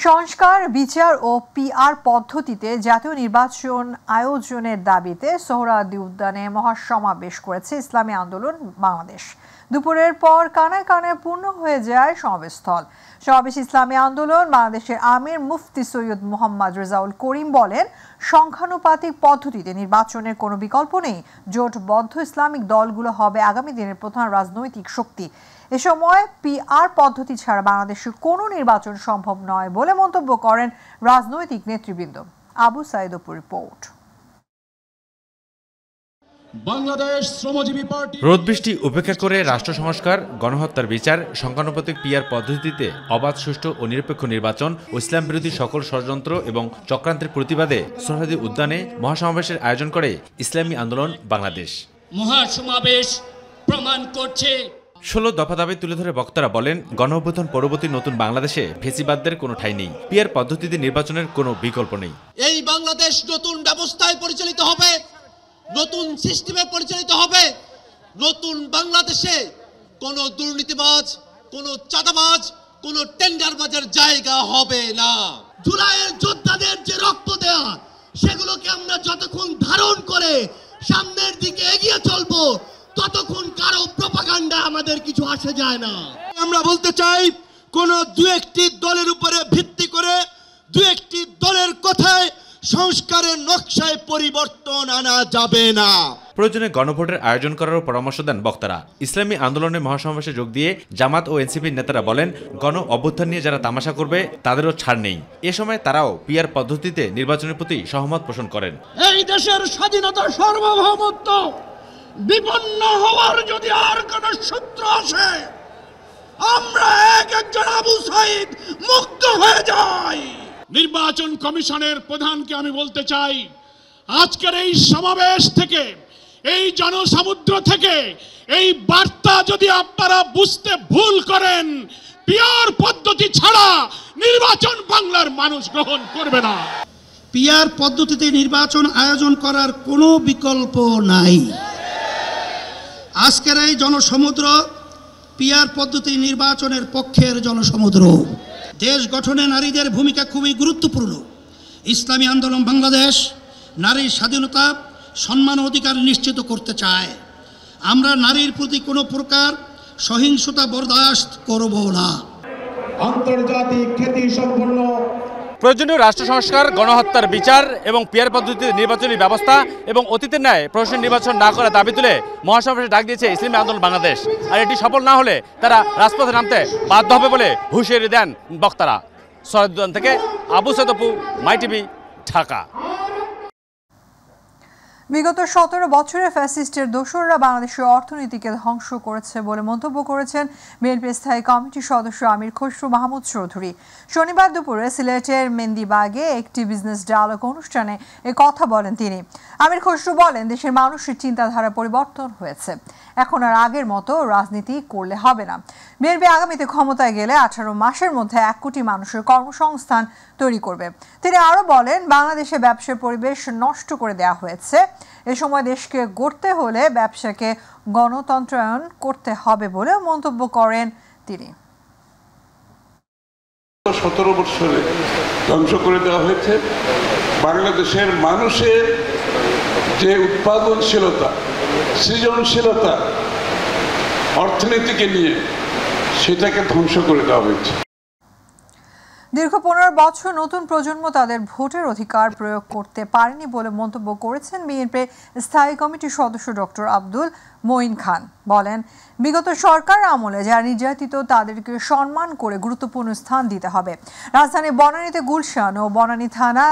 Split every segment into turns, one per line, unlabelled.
সংস্কার, বিচার ও পিআর পদ্ধতিতে জাতীয় নির্বাচন আয়োজনের দাবিতে সোহরাওয়ার্দী উদ্যানে মহাসমাবেশ করেছে ইসলামী আন্দোলন বাংলাদেশ। দুপুরের পর কানায় কানায় পূর্ণ হয়ে যায় সমাবেশস্থল। সমাবেশ ইসলামী আন্দোলন বাংলাদেশের আমির মুফতি সৈয়দ মোহাম্মদ রেজাউল করিম বলেন, সংখ্যানুপাতিক পদ্ধতিতে নির্বাচনের কোনো বিকল্প নেই। জোটবদ্ধ ইসলামিক দলগুলো হবে আগামী দিনের প্রধান রাজনৈতিক শক্তি। এ সময় পিআর পদ্ধতি ছাড়া বাংলাদেশের কোনো নির্বাচন সম্ভব নয় বলে মন্তব্য করেন রাজনৈতিক নেতৃবৃন্দ। আবু সাইদ অপুর রিপোর্ট।
রোদ বৃষ্টি উপেক্ষা করে রাষ্ট্র সংস্কার, গণহত্যার বিচার, সংখ্যানুপাতিক পিআর পদ্ধতিতে অবাধ, সুষ্ঠু ও নিরপেক্ষ নির্বাচন ও ইসলাম বিরোধী সকল ষড়যন্ত্র এবং চক্রান্তের প্রতিবাদে সোহরাওয়ার্দী উদ্যানে মহাসমাবেশের আয়োজন করে ইসলামী আন্দোলন বাংলাদেশ।
মহাসমাবেশ প্রমাণ করছে
16 দফা দাবি তুলে ধরে বক্তারা বলেন, গণঅভ্যুত্থান পরবর্তী নতুন বাংলাদেশে ফেসিবাদদের কোনো ঠাঁই নেই। পিআর পদ্ধতিতে নির্বাচনের কোনো বিকল্প নেই।
এই বাংলাদেশ নতুন ব্যবস্থায় পরিচালিত হবে, নতুন সিস্টেমে পরিচালিত হবে। নতুন বাংলাদেশে কোনো দুর্নীতিবাজ, কোনো চাঁদাবাজ, কোনো টেন্ডারবাজের জায়গা হবে না। জুলাইয়ের যোদ্ধাদের যে রক্ত দেয়া, সেগুলোকে আমরা যতক্ষণ ধারণ করে সামনের দিকে এগিয়ে চলবো, ততক্ষণ কারো প্রপাগান্ডা আমাদের কিছু আসে যায় না। আমরা বলতে চাই, কোন দু একটি দলের উপরে ভিত্তি করে দু একটি দলের কথায় সংস্কারের নকশায় পরিবর্তন আনা যাবে না।
প্রয়োজনে গণভোটের আয়োজন করারও পরামর্শ দেন বক্তারা। ইসলামী আন্দোলনের মহাসমাবেশে যোগ দিয়ে জামাত ও এনসিপির নেতারা বলেন, গণ অভ্যুত্থান নিয়ে যারা তামাশা করবে তাদেরও ছাড় নেই। এ সময় তারাও পিআর পদ্ধতিতে নির্বাচনের প্রতি সহমত পোষণ করেন।
এই দেশের স্বাধীনতা, সার্বভৌমত্ব বিপন্ন হওয়ার যদি আর কোন সূত্র আসে, আমরা একজন আবু সাইদ মুক্ত হয়ে যাই।
নির্বাচন কমিশনের প্রধানকে আমি বলতে চাই, আজকের এই সমাবেশ থেকে, এই জনসমুদ্র থেকে এই বার্তা যদি আপনারা বুঝতে ভুল করেন, পিআর পদ্ধতি ছাড়া নির্বাচন বাংলার মানুষ গ্রহণ করবে না।
পিআর পদ্ধতিতে নির্বাচন আয়োজন করার কোনো বিকল্প নাই। আজকের এই জনসমুদ্র পিআর পদ্ধতি নির্বাচনের পক্ষের জনসমুদ্র। দেশ গঠনে নারীদের ভূমিকা খুবই গুরুত্বপূর্ণ। ইসলামী আন্দোলন বাংলাদেশ নারীর স্বাধীনতা, সম্মান, অধিকার নিশ্চিত করতে চায়। আমরা নারীর প্রতি কোনো প্রকার সহিংসতা বরদাস্ত করব না।
আন্তর্জাতিক খ্যাতি সম্পন্ন
প্রয়োজনীয় রাষ্ট্র সংস্কার, গণহত্যার বিচার এবং পিআর পদ্ধতিতে নির্বাচনী ব্যবস্থা এবং অতীতের ন্যায় প্রশাসনিক নির্বাচন না করার দাবি তুলে মহাসমাবেশে ডাক দিয়েছে ইসলামী আন্দোলন বাংলাদেশ। আর এটি সফল না হলে তারা রাজপথে নামতে বাধ্য হবে বলে হুঁশিয়ারি দেন বক্তারা। সোহরাওয়ার্দী উদ্যান থেকে আবু সাইদ অপু, মাই টিভি, ঢাকা।
বিগত 17 বছরে ফ্যাসিস্টের দোসররা বাংলাদেশের অর্থনীতিকে ধ্বংস করেছে বলে মন্তব্য করেছেন বিএনপির স্থায়ী কমিটির সদস্য আমির খসরু মাহমুদ চৌধুরী। শনিবার দুপুরে সিলেটের মেন্দিবাগে একটি বিজনেস ডায়ালগ অনুষ্ঠানে এ কথা বলেন তিনি। আমির খসরু বলেন, দেশের মানুষের চিন্তাধারা পরিবর্তন হয়েছে, এখন আর আগের মতো রাজনীতি করলে হবে না। বিএনপি আগামীতে ক্ষমতায় গেলে 18 মাসের মধ্যে 1 কোটি মানুষের কর্মসংস্থান তৈরি করবে। তিনি আরও বলেন, বাংলাদেশে ব্যবসার পরিবেশ নষ্ট করে দেওয়া হয়েছে। এ সময় দেশকে গড়তে হলে ব্যবসাকে গণতন্ত্রায়ন করতে হবে বলে মন্তব্য করেন তিনি।
17 বছরে ধ্বংস করে দেওয়া হয়েছে। বাংলাদেশের মানুষের যে উৎপাদনশীলতা, সৃজনশীলতা, অর্থনীতিকে নিয়ে, সেটাকে ধ্বংস করে দেওয়া হয়েছে।
দীর্ঘ 15 বছর নতুন প্রজন্ম তাদের ভোটের অধিকার প্রয়োগ করতে পারেনি বলে মন্তব্য করেছেন বিএনপির স্থায়ী কমিটির সদস্য ডক্টর আব্দুল মঈন খান। বলেন, বিগত সরকার আমলে যারা নির্যাতিত তাদেরকে সম্মান করে গুরুত্বপূর্ণ স্থান দিতে হবে। রাজধানী বনানীতে গুলশান ও বনানী থানা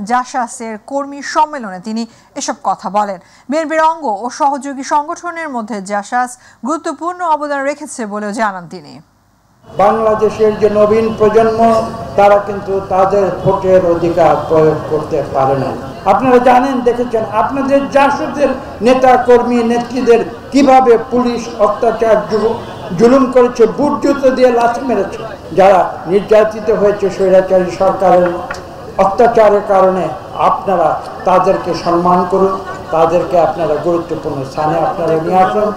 জাসাসের কর্মী সম্মেলনে তিনি এসব কথা বলেন। বিএনপির অঙ্গ ও সহযোগী সংগঠনের মধ্যে জাসাস গুরুত্বপূর্ণ অবদান রেখেছে বলেও জানান তিনি।
বাংলাদেশের যে নবীন প্রজন্ম, তারা কিন্তু তাদের ভোটের অধিকার প্রয়োগ করতে পারে না। আপনারা জানেন, দেখেছেন আপনাদের জাসদের নেতা কর্মী নেত্রীদের কিভাবে পুলিশ অত্যাচার জুলুম করেছে, বুট জুতো দিয়ে লাথি মেরেছে। যারা নির্যাতিত হয়েছে স্বৈরাচারী সরকারের অত্যাচারের কারণে, আপনারা তাদেরকে সম্মান করুন, তাদেরকে আপনারা গুরুত্বপূর্ণ স্থানে আপনারা নিয়ে আসুন।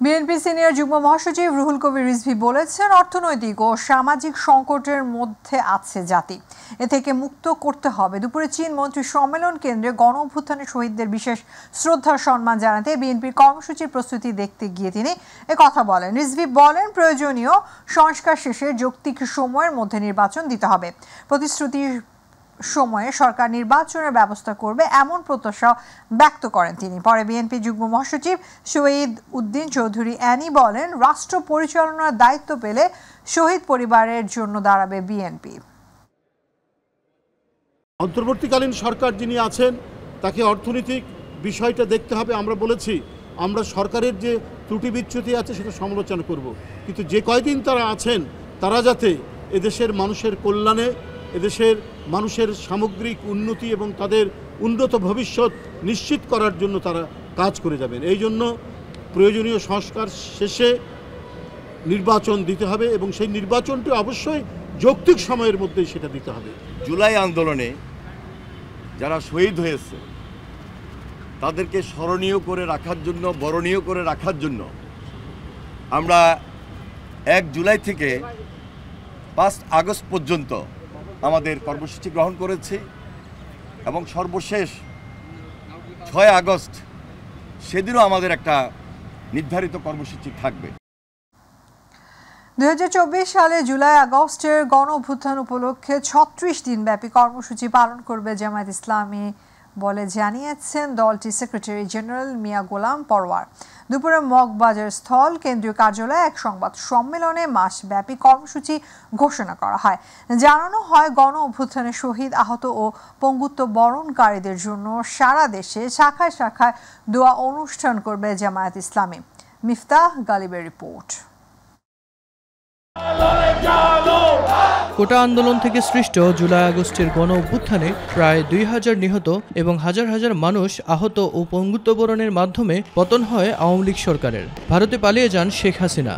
বিএনপি সিনিয়র যুগ্ম মহাসচিব রুহুল কবির রিজভী বলেছেন, অর্থনৈতিক ও সামাজিক সংকটের মধ্যে আছে জাতি, এ থেকে মুক্ত করতে হবে। দুপুরে চীন মন্ত্রী সম্মেলন কেন্দ্রে গণ অভ্যুত্থানের শহীদদের বিশেষ শ্রদ্ধা সম্মান জানাতে বিএনপির কর্মসূচির প্রস্তুতি দেখতে গিয়ে তিনি কথা বলেন। রিজভী বলেন, প্রয়োজনীয় সংস্কার শেষে যৌক্তিক সময়ের মধ্যে নির্বাচন দিতে হবে। প্রতিশ্রুতির সময়ে সরকার নির্বাচনের ব্যবস্থা করবে এমন প্রত্যাশা ব্যক্ত করেন তিনি। পরে বিএনপি যুগ্ম মহাসচিব শহীদ উদ্দিন চৌধুরী অ্যানি বলেন, রাষ্ট্র পরিচালনার দায়িত্ব পেলে শহীদ পরিবারের জন্য দাঁড়াবে বিএনপি।
অন্তর্বর্তীকালীন সরকার যিনি আছেন তাকে অর্থনৈতিক বিষয়টা দেখতে হবে। আমরা বলেছি আমরা সরকারের যে ত্রুটি বিচ্যুতি আছে সেটা সমালোচনা করব, কিন্তু যে কয়দিন তারা আছেন তারা যাতে এদেশের মানুষের কল্যাণে, এদেশের মানুষের সামগ্রিক উন্নতি এবং তাদের উন্নত ভবিষ্যৎ নিশ্চিত করার জন্য তারা কাজ করে যাবেন। এই জন্য প্রয়োজনীয় সংস্কার শেষে নির্বাচন দিতে হবে এবং সেই নির্বাচনটি অবশ্যই যৌক্তিক সময়ের মধ্যেই সেটা দিতে হবে।
জুলাই আন্দোলনে যারা শহীদ হয়েছে তাদেরকে স্মরণীয় করে রাখার জন্য, বরণীয় করে রাখার জন্য আমরা 1 জুলাই থেকে 5 আগস্ট পর্যন্ত আমাদের কর্মসূচি গ্রহণ করেছি এবং সর্বশেষ 6 আগস্ট সেদিনও আমাদের একটা নির্ধারিত কর্মসূচি থাকবে।
2024 সালে জুলাই আগস্টের গণ অভ্যুত্থান উপলক্ষে 36 দিন ব্যাপী কর্মসূচি পালন করবে জামায়াত ইসলামী বলে জানিয়েছেন দলটির সেক্রেটারি জেনারেল মিয়া গোলাম পরওয়ার। দুপুরে মগবাজার স্থল কেন্দ্রীয় কার্যালয়ে এক সংবাদ সম্মেলনে মাসব্যাপী কর্মসূচি ঘোষণা করা হয়। জানানো হয়, গণ অভ্যুত্থানে শহীদ, আহত ও পঙ্গুত্ব বরণকারীদের জন্য সারা দেশে শাখায় শাখায় দোয়া অনুষ্ঠান করবে জামায়াত ইসলামী। মিফতাহ গালিবের রিপোর্ট।
কোটা আন্দোলন থেকে সৃষ্ট জুলাই আগস্টের গণ অভ্যুত্থানে প্রায় 2000 নিহত এবং হাজার হাজার মানুষ আহত ও পঙ্গুত্ব বরণের মাধ্যমে পতন হয় আওয়ামী লীগ সরকারের। ভারতে পালিয়ে যান শেখ হাসিনা।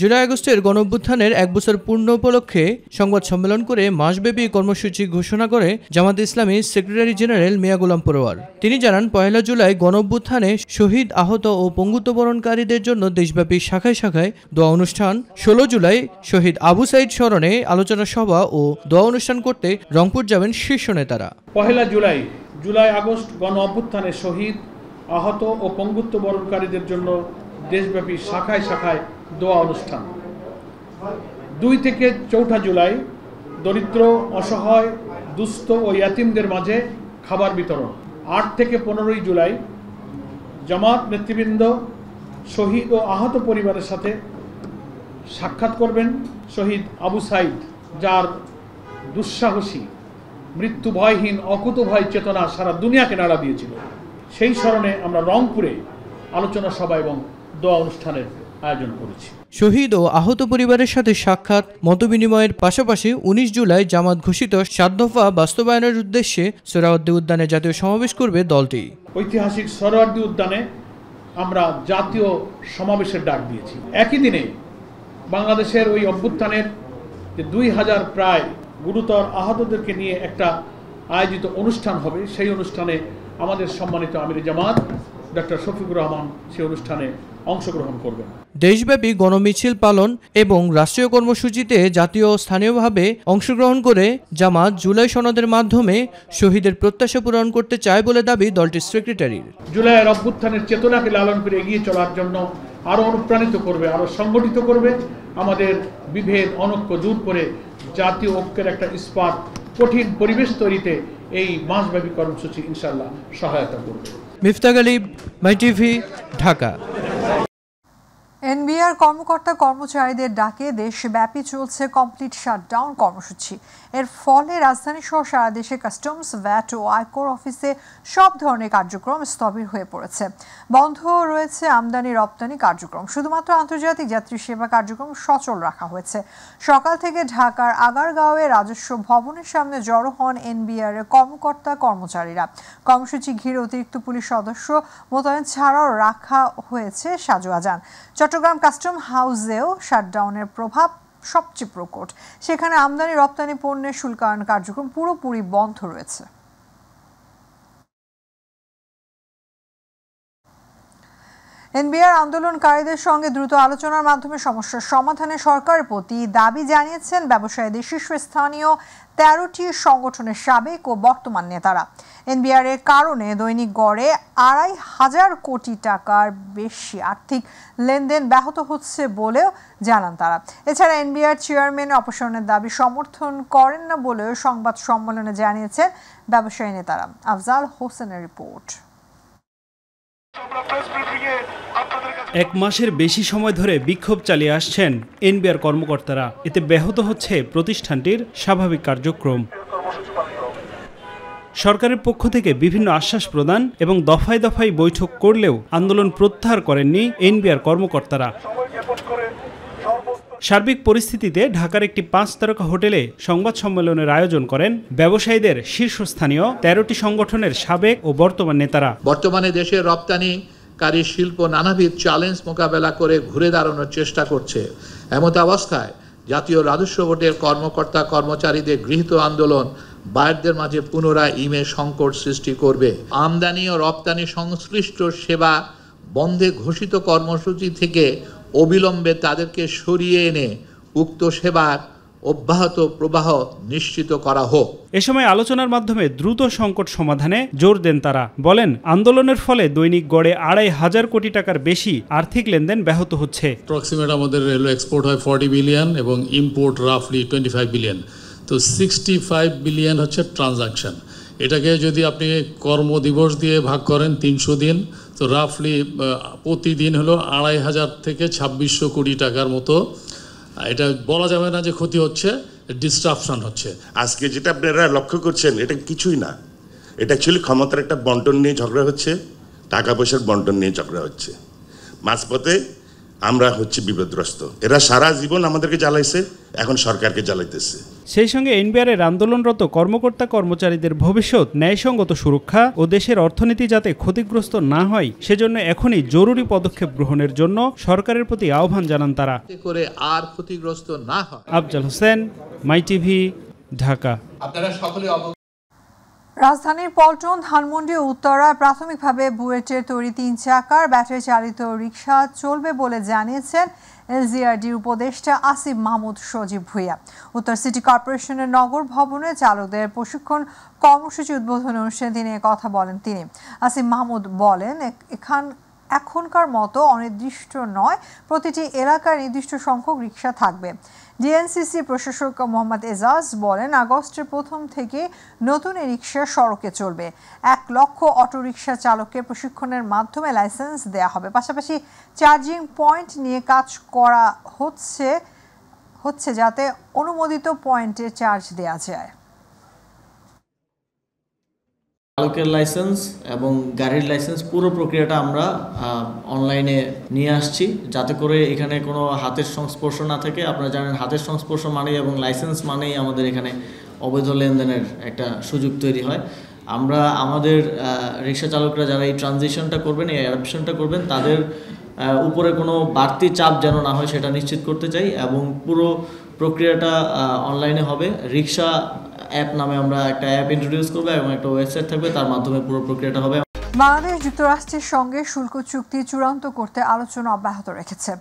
জুলাই আগস্টের গণ অভ্যুত্থানের 1 বছর পূর্ণ উপলক্ষে সংবাদ সম্মেলন করে মাসব্যাপী কর্মসূচি ঘোষণা করে জামায়াত ইসলামীর সেক্রেটারি জেনারেল মিয়া গোলাম পরওয়ার। তিনি জানান, 1 জুলাই গণ অভ্যুত্থানে শহীদ, আহত ও পঙ্গুত্ব বরণকারীদের জন্য দেশব্যাপী শাখায় শাখায় দোয়া অনুষ্ঠান, 16 জুলাই শহীদ আবু সাইদ স্মরণে আলোচনা সভা ও দোয়া অনুষ্ঠান করতে রংপুর যাবেন শীর্ষ নেতারা।
1 জুলাই আগস্ট গণ অভ্যুত্থানে শহীদ, আহত ও পঙ্গুত্ব বরণকারীদের জন্য দেশব্যাপী শাখায় শাখায় দোয়া অনুষ্ঠান। 2 থেকে 4 জুলাই দরিদ্র, অসহায়, দুস্থ ও ইয়াতিমদের মাঝে খাবার বিতরণ। 8 থেকে 15 জুলাই জামাত নেতৃবৃন্দ শহীদ ও আহত পরিবারের সাথে সাক্ষাৎ করবেন। শহীদ আবু সাইদ, যার দুঃসাহসী, মৃত্যু ভয়হীন, অকুতভয় চেতনা সারা দুনিয়াকে নাড়া দিয়েছিল, সেই স্মরণে আমরা রংপুরে আলোচনা সভা এবং দোয়া অনুষ্ঠানের আয়োজন করেছি।
শহীদ ও আহত পরিবারের সাথে সাক্ষাৎ, মতবিনিময়ের পাশাপাশি 19 জুলাই জামাত ঘোষিত 7 দফা বাস্তবায়নের উদ্দেশ্যে সোহরাওয়ার্দী উদ্যানে জাতীয় সমাবেশ করবে দলটি।
ঐতিহাসিক সোহরাওয়ার্দী উদ্যানে আমরা জাতীয় সমাবেশের ডাক দিয়েছি। একই দিনে বাংলাদেশের ওই অভ্যুত্থানের 2000 প্রায় গুরুতর আহতদেরকে নিয়ে একটা আয়োজিত অনুষ্ঠান হবে। সেই অনুষ্ঠানে আমাদের সম্মানিত আমির জামাত ডক্টর শফিকুর রহমান সেই অনুষ্ঠানে অংশগ্রহণ করবেন।
দেশব্যাপী গণমিছিল পালন এবং রাষ্ট্রীয় কর্মসূচিতে জাতীয় ও স্থানীয়ভাবে অংশগ্রহণ করে জামাত জুলাই সনদের মাধ্যমে শহীদের প্রত্যাশা পূরণ করতে চায় বলে দাবি দলটির সেক্রেটারির।
জুলাইয়ের অভ্যুত্থানের চেতনাকে লালন করে এগিয়ে চলার জন্য আরও অনুপ্রাণিত করবে, আরও সংগঠিত করবে, আমাদের বিভেদ অনৈক্য দূর করে জাতীয় ঐক্যের একটা ইস্পাত কঠিন পরিবেশ তৈরিতে এই মাসব্যাপী কর্মসূচি ইনশাআল্লাহ সহায়তা করবে।
মিফতাহ গালিব, মাই টিভি, ঢাকা।
এনবিআর কর্মকর্তা কর্মচারীদের ডাকে দেশব্যাপী চলছে কমপ্লিট শাটডাউন কর্মসূচি। এর ফলে রাজধানী সহ সারা দেশে কাস্টমস, ভ্যাট ও আয়কর অফিসে সব ধরনের কার্যক্রম স্থবির হয়ে পড়েছে। বন্ধ রয়েছে আমদানি রপ্তানি কার্যক্রম। শুধুমাত্র আন্তর্জাতিক যাত্রী সেবা কার্যক্রম সচল রাখা হয়েছে। সকাল থেকে ঢাকার আগারগাঁওয়ে রাজস্ব ভবনের সামনে জড়ো হন এনবিআর এর কর্মকর্তা কর্মচারীরা। কর্মসূচি ঘিরে অতিরিক্ত পুলিশ সদস্য মোতায়েন ছাড়াও রাখা হয়েছে সাজোয়াজান। চট্টগ্রাম কাস্টম হাউসেও শাটডাউনের প্রভাব সবচেয়ে প্রকট। সেখানে আমদানি রপ্তানি পণ্যের শুল্কায়ন কার্যক্রম পুরোপুরি বন্ধ রয়েছে। এনবিআর আন্দোলনকারীদের সঙ্গে দ্রুত আলোচনার মাধ্যমে সমস্যার সমাধানে সরকারের প্রতি দাবি জানিয়েছেন ব্যবসায়ীদের শীর্ষস্থানীয় 13টি সংগঠনের সাবেক ও বর্তমান নেতারা। এনবিআর এর কারণে দৈনিক গড়ে 2,500 কোটি টাকার বেশি আর্থিক লেনদেন ব্যাহত হচ্ছে বলেও জানান তারা। এছাড়া এনবিআর চেয়ারম্যান অপসারণের দাবি সমর্থন করেন না বলেও সংবাদ সম্মেলনে জানিয়েছেন ব্যবসায়ী নেতারা। আফজাল হোসেনের রিপোর্ট।
এক মাসের বেশি সময় ধরে বিক্ষোভ চালিয়ে আসছেন এনবিআর কর্মকর্তারা। এতে ব্যাহত হচ্ছে প্রতিষ্ঠানটির স্বাভাবিক কার্যক্রম। সরকারের পক্ষ থেকে বিভিন্ন আশ্বাস প্রদান এবং দফায় দফায় বৈঠক করলেও আন্দোলন প্রত্যাহার করেননি এনবিআর কর্মকর্তারা। সার্বিক পরিস্থিতিতে ঢাকার একটি 5 তারকা হোটেলে সংবাদ সম্মেলনের আয়োজন করেন ব্যবসায়ীদের শীর্ষস্থানীয় 13টি সংগঠনের সাবেক ও বর্তমান নেতারা।
বর্তমানে দেশের রপ্তানিকারী শিল্প নানাবিধ চ্যালেঞ্জ মোকাবেলা করে ঘুরে দাঁড়ানোর চেষ্টা করছে। এমত অবস্থায় জাতীয় রাজস্ব বোর্ডের কর্মকর্তা কর্মচারীদের গৃহীত আন্দোলন বায়ারদের মাঝে পুনরায় ইমেজ সংকট সৃষ্টি করবে। আমদানি ও রপ্তানি সংশ্লিষ্ট সেবা বন্ধে ঘোষিত কর্মসূচি থেকে অবিলম্বে তাদেরকে সরিয়ে এনে উক্ত সেবার অব্যাহত প্রবাহ নিশ্চিত করা হোক।
এ সময় আলোচনার মাধ্যমে দ্রুত সংকট সমাধানে জোর দেন তারা। বলেন, আন্দোলনের ফলে দৈনিক গড়ে 2,500 কোটি টাকার বেশি আর্থিক লেনদেন ব্যাহত হচ্ছে।
অ্যাপ্রক্সিমেট আমাদের রেলওয়ে এক্সপোর্ট হয় 40 বিলিয়ন এবং ইম্পোর্ট রাফলি 25 বিলিয়ন। তো 65 বিলিয়ন হচ্ছে ট্রানজাকশন। এটাকে যদি আপনি কর্মদিবস দিয়ে ভাগ করেন 300 দিন, তো রাফলি প্রতিদিন হলো 2,500 থেকে 2,600 কোটি টাকার মতো। এটা বলা যাবে না যে ক্ষতি হচ্ছে, ডিস্ট্রাপশন হচ্ছে।
আজকে যেটা আপনারা লক্ষ্য করছেন এটা কিছুই না, এটা অ্যাকচুয়ালি ক্ষমতার একটা বন্টন নিয়ে ঝগড়া হচ্ছে, টাকা পয়সার বন্টন নিয়ে ঝগড়া হচ্ছে। মাঝপথে আমরা হচ্ছে বিপদগ্রস্ত। এরা সারা জীবন আমাদেরকে জ্বালাইছে, এখন সরকারকে জ্বালাইতেছে।
সেই সঙ্গে এনবিআরের আন্দোলনরত কর্মকর্তা কর্মচারীদের ভবিষ্যৎ, ন্যায়সঙ্গত সুরক্ষা ও দেশের অর্থনীতি যাতে ক্ষতিগ্রস্ত না হয় সেজন্য এখনই জরুরি পদক্ষেপ গ্রহণের জন্য সরকারের প্রতি আহ্বান জানান তারা।
করে আর ক্ষতিগ্রস্ত না হয়।
আফজাল হোসেন, মাই টিভি, ঢাকা।
আপনারা সকলে
রাজধানীর পল্টন, ধানমন্ডি ও উত্তরায় প্রাথমিকভাবে বুয়েটের তৈরি 3 চাকার ব্যাটারি চালিত রিকশা চলবে বলে জানিয়েছেন এলজিআরডির উপদেষ্টা আসিফ মাহমুদ সজীব ভুঁইয়া। উত্তর সিটি কর্পোরেশনের নগর ভবনে চালকদের প্রশিক্ষণ কর্মসূচি উদ্বোধনী অনুষ্ঠানে তিনি কথা বলেন। তিনি আসিফ মাহমুদ বলেন, এখনকার মতো অনির্দিষ্ট নয়, প্রতিটি এলাকায় নির্দিষ্ট সংখ্যক রিকশা থাকবে। ডিএনসিসি প্রশাসক মোহাম্মদ এজাজ বলেন, আগস্টের প্রথম থেকে নতুন এই রিকশা সড়কে চলবে। 1 লক্ষ অটোরিকশা চালককে প্রশিক্ষণের মাধ্যমে লাইসেন্স দেয়া হবে। পাশাপাশি চার্জিং পয়েন্ট নিয়ে কাজ করা হচ্ছে যাতে অনুমোদিত পয়েন্টে চার্জ দেওয়া যায়।
চালকের লাইসেন্স এবং গাড়ির লাইসেন্স পুরো প্রক্রিয়াটা আমরা অনলাইনে নিয়ে আসছি, যাতে করে এখানে কোনো হাতের সংস্পর্শ না থাকে। আপনারা জানেন হাতের সংস্পর্শ মানেই এবং লাইসেন্স মানেই আমাদের এখানে অবৈধ লেনদেনের একটা সুযোগ তৈরি হয়। আমরা আমাদের রিক্সা চালকরা যারা এই ট্রানজিশনটা করবেন, এই অ্যাডাপশনটা করবেন, তাদের উপরে কোনো বাড়তি চাপ যেন না হয় সেটা নিশ্চিত করতে চাই এবং পুরো প্রক্রিয়াটা অনলাইনে হবে। রিক্সা অ্যাপ নামে আমরা একটা অ্যাপ ইন্ট্রোডিউস করবো এবং একটা ওয়েবসাইট থাকবে, তার মাধ্যমে পুরো প্রক্রিয়াটা হবে।
বাংলাদেশ যুক্তরাষ্ট্রের সঙ্গে শুল্ক চুক্তি চূড়ান্ত করতে আলোচনা অব্যাহত রেখেছে।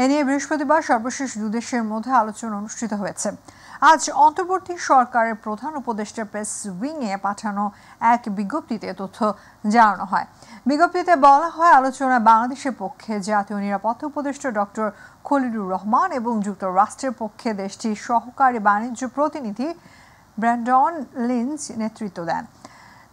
এ নিয়ে বৃহস্পতিবার সর্বশেষ 2 দেশের মধ্যে আলোচনা অনুষ্ঠিত হয়েছে। আজ অন্তর্বর্তী সরকারের প্রধান উপদেষ্টা প্রেস উইংয়ে পাঠানো এক বিজ্ঞপ্তিতে তথ্য জানানো হয়। বিজ্ঞপ্তিতে বলা হয়, আলোচনায় বাংলাদেশের পক্ষে জাতীয় নিরাপত্তা উপদেষ্টা ডক্টর খলিলুর রহমান এবং যুক্তরাষ্ট্রের পক্ষে দেশটির সহকারী বাণিজ্য প্রতিনিধি ব্র্যান্ডন লিঞ্চ নেতৃত্ব দেন।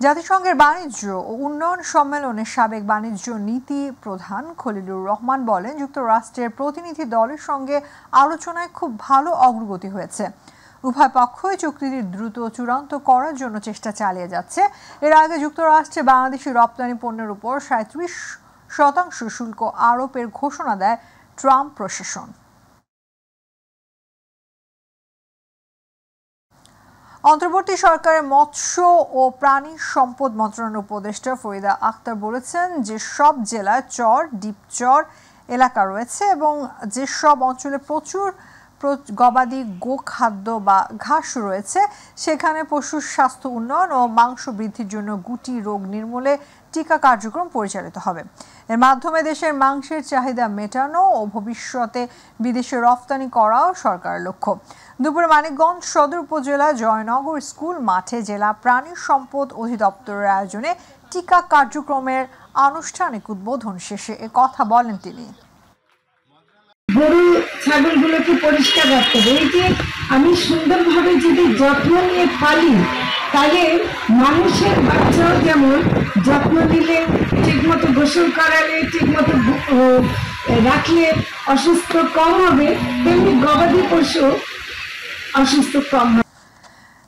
জাতিসংঘের বাণিজ্য ও উন্নয়ন সম্মেলনের সাবেক বাণিজ্য নীতি প্রধান খলিলুর রহমান বলেন, যুক্তরাষ্ট্রের প্রতিনিধি দলের সঙ্গে আলোচনায় খুব ভালো অগ্রগতি হয়েছে। উভয় পক্ষই চুক্তিটি দ্রুত চূড়ান্ত করার জন্য চেষ্টা চালিয়ে যাচ্ছে। এর আগে যুক্তরাষ্ট্রে বাংলাদেশি রপ্তানি পণ্যের উপর 37% শুল্ক আরোপের ঘোষণা দেয় ট্রাম্প প্রশাসন। অন্তর্বর্তী সরকারের মৎস্য ও প্রাণী সম্পদ মন্ত্রণালয়ের উপদেষ্টা ফরিদা আক্তার বলেছেন যে সব জেলায় চর, ডিপচর এলাকা রয়েছে এবং যে সব অঞ্চলে প্রচুর গবাদি গোখাদ্য বা ঘাস রয়েছে সেখানে পশুর স্বাস্থ্য উন্নয়ন ও মাংস বৃদ্ধির জন্য গুটি রোগ নির্মূলে টিকা কার্যক্রম পরিচালিত হবে। এর মাধ্যমে দেশের মাংসের চাহিদা মেটানো ও ভবিষ্যতে বিদেশে রফতানি করাও সরকারের লক্ষ্য। দুপুরে মানিকগঞ্জ সদর উপজেলা জয়নগর স্কুল মাঠে জেলা প্রাণী সম্পদ অধিদপ্তরের আয়োজনে টিকা কার্যক্রমের আনুষ্ঠানিক উদ্বোধন শেষে এ কথা বলেন তিনি।
গরু ছাগলগুলোকে পরিষ্কার রাখতে হবে। এই যে আমি সুন্দরভাবে যদি যত্ন নিয়ে পালি তাহলে মানুষের বাচ্চাও যেমন যত্ন নিলে ঠিকমতো গোসল করালে ঠিকমতো রাখলে অসুস্থ কম হবে, তেমনি গবাদি পশু অসুস্থ কম হবে।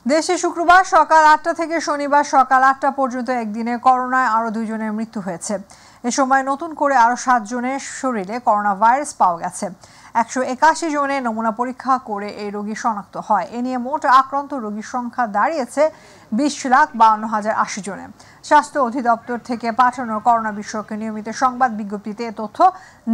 দেশে শুক্রবার সকাল 8টা থেকে শনিবার সকাল 8টা পর্যন্ত একদিনে করোনায় আরও 2 জনের মৃত্যু হয়েছে। এ সময় নতুন করে আরও 7 জনের শরীরে করোনা ভাইরাস পাওয়া গেছে। 181 জনের নমুনা পরীক্ষা করে এই রোগী শনাক্ত হয়। এ নিয়ে মোট আক্রান্ত রোগীর সংখ্যা দাঁড়িয়েছে 20,52,080 জনে। স্বাস্থ্য অধিদপ্তর থেকে পাঠানো করোনা বিষয়ক নিয়মিত সংবাদ বিজ্ঞপ্তিতে এ তথ্য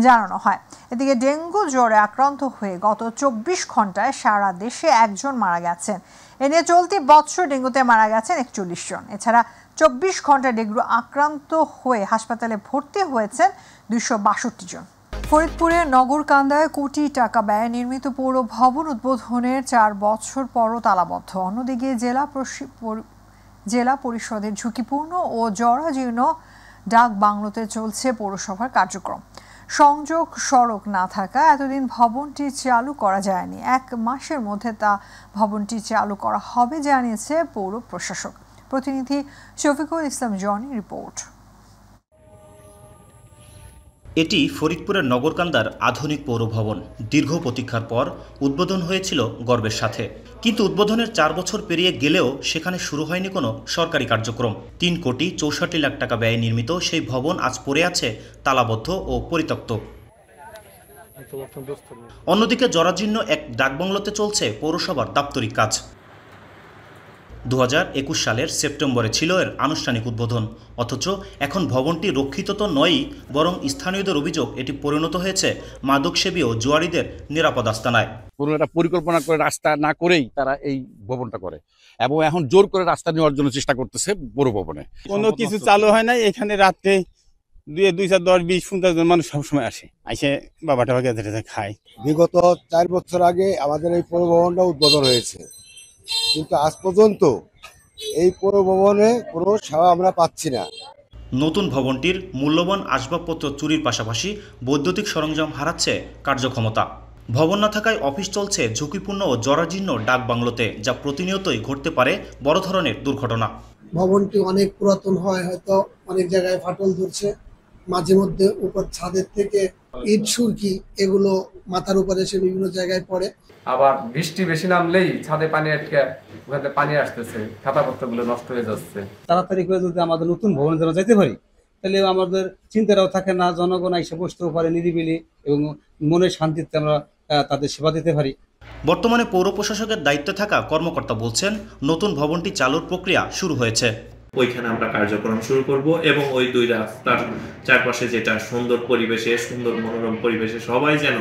জানানো হয়। এদিকে ডেঙ্গু জ্বরে আক্রান্ত হয়ে গত 24 ঘন্টায় সারা দেশে 1 জন মারা গেছেন। এ নিয়ে চলতি বছর ডেঙ্গুতে মারা গেছেন 41 জন। এছাড়া 24 ঘন্টায় ডেঙ্গু আক্রান্ত হয়ে হাসপাতালে ভর্তি হয়েছেন 262 জন। ফরিদপুরের নগরকান্দায় কোটি টাকা ব্যয়ে নির্মিত পৌর ভবন উদ্বোধনের 4 বছর পরও তালাবদ্ধ। অন্যদিকে জেলা পরিষদের ঝুঁকিপূর্ণ ও জরাজীর্ণ ডাক বাংলোতে চলছে পৌরসভার কার্যক্রম। সংযোগ সড়ক না থাকা এতদিন ভবনটি চালু করা যায়নি। 1 মাসের মধ্যে ভবনটি চালু করা হবে জানিয়েছে পৌর প্রশাসক। প্রতিনিধি শফিকুল ইসলাম জনি রিপোর্ট।
এটি ফরিদপুরের নগরকান্দার আধুনিক পৌর ভবন। দীর্ঘ প্রতীক্ষার পর উদ্বোধন হয়েছিল গর্বের সাথে, কিন্তু উদ্বোধনের 4 বছর পেরিয়ে গেলেও সেখানে শুরু হয়নি কোনো সরকারি কার্যক্রম। 3 কোটি 64 লাখ টাকা ব্যয়ে নির্মিত সেই ভবন আজ পড়ে আছে তালাবদ্ধ ও পরিত্যক্ত। অন্যদিকে জরাজীর্ণ এক ডাকবাংলোতে চলছে পৌরসভার দাপ্তরিক কাজ। 2021 সালের সেপ্টেম্বরে ছিল এর আনুষ্ঠানিক উদ্বোধন, অথচ এখন ভবনটি রক্ষিত তো নয়ই, বরং স্থানীয়দের অভিযোগ এটি পরিণত হয়েছে মাদকসেবী ও জুয়ারিদের নিরাপদ আস্তানায়।
কোনো একটা পরিকল্পনা করে রাস্তা না করেই তারা এই ভবনটা করে এবং এখন জোর করে রাস্তা নেওয়ার জন্য চেষ্টা করতেছে পৌর ভবনে।
কোনো কিছু চালু হয় না। এখানে রাত্রে 2, 4, 10, 20, 50 জন মানুষ সবসময় আসে বাবাটা খায়।
বিগত 4 বছর আগে আমাদের এই পৌর ভবনটা উদ্বোধন হয়েছে, কিন্তু আজ পর্যন্ত এই পৌর ভবনে কোনো সেবা আমরা পাচ্ছি না।
নতুন ভবনটির মূল্যবান আসবাবপত্র চুরির পাশাপাশি বৈদ্যুতিক সরঞ্জাম হারাচ্ছে কার্যক্ষমতা। ভবন না থাকায় অফিস চলছে ঝুঁকিপূর্ণ ও জরাজীর্ণ ডাক বাংলোতে, যা প্রতিনিয়তই ঘটতে পারে বড় ধরনের দুর্ঘটনা।
ভবনটি অনেক পুরাতন হয়, হয়তো অনেক জায়গায় ফাটল ধরছে, মাঝে মধ্যে উপর ছাদের থেকে ইট সুরকি এগুলো মাথার উপরে এসে বিভিন্ন জায়গায় পড়ে।
আবার বৃষ্টি বেশি নামলেই ছাদে পানি আটকে ওখানে পানি আসতেছে, খাতাপত্রগুলো নষ্ট হয়ে যাচ্ছে।
তাড়াতাড়ি করে যদি আমাদের নতুন ভবনে যেন যেতে পারি, তাহলে আমাদের চিন্তাটাও থাকে না, জনগণ এসে বসতেও পারে নিরিবিলি এবং মনের শান্তিতে আমরা তাদের সেবা দিতে পারি।
বর্তমানে পৌর প্রশাসকের দায়িত্বে থাকা কর্মকর্তা বলছেন, নতুন ভবনটি চালুর প্রক্রিয়া শুরু হয়েছে।
ওইখানে আমরা কার্যক্রম শুরু করব এবং ওই 2 রাস্তার চারপাশে যেটা সুন্দর পরিবেশে, সুন্দর মনোরম পরিবেশে সবাই যেন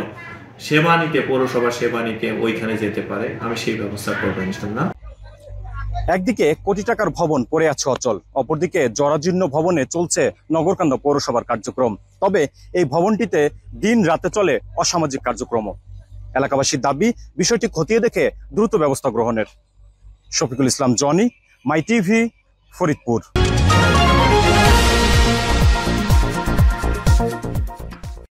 সেবা নিতে, পৌরসভা সেবা নিতে ওইখানে যেতে পারে, আমি সেই ব্যবস্থা করবো ইনশাআল্লাহ।
একদিকে কোটি টাকার ভবন পড়ে আছে অচল, অপরদিকে জরাজীর্ণ ভবনে চলছে নগরকান্দা পৌরসভার কার্যক্রম। তবে এই ভবনটিতে দিন রাতে চলে অসামাজিক কার্যক্রম। এলাকাবাসীর দাবি বিষয়টি খতিয়ে দেখে দ্রুত ব্যবস্থা গ্রহণের। শফিকুল ইসলাম জনি, মাই টিভি, ফরিদপুর।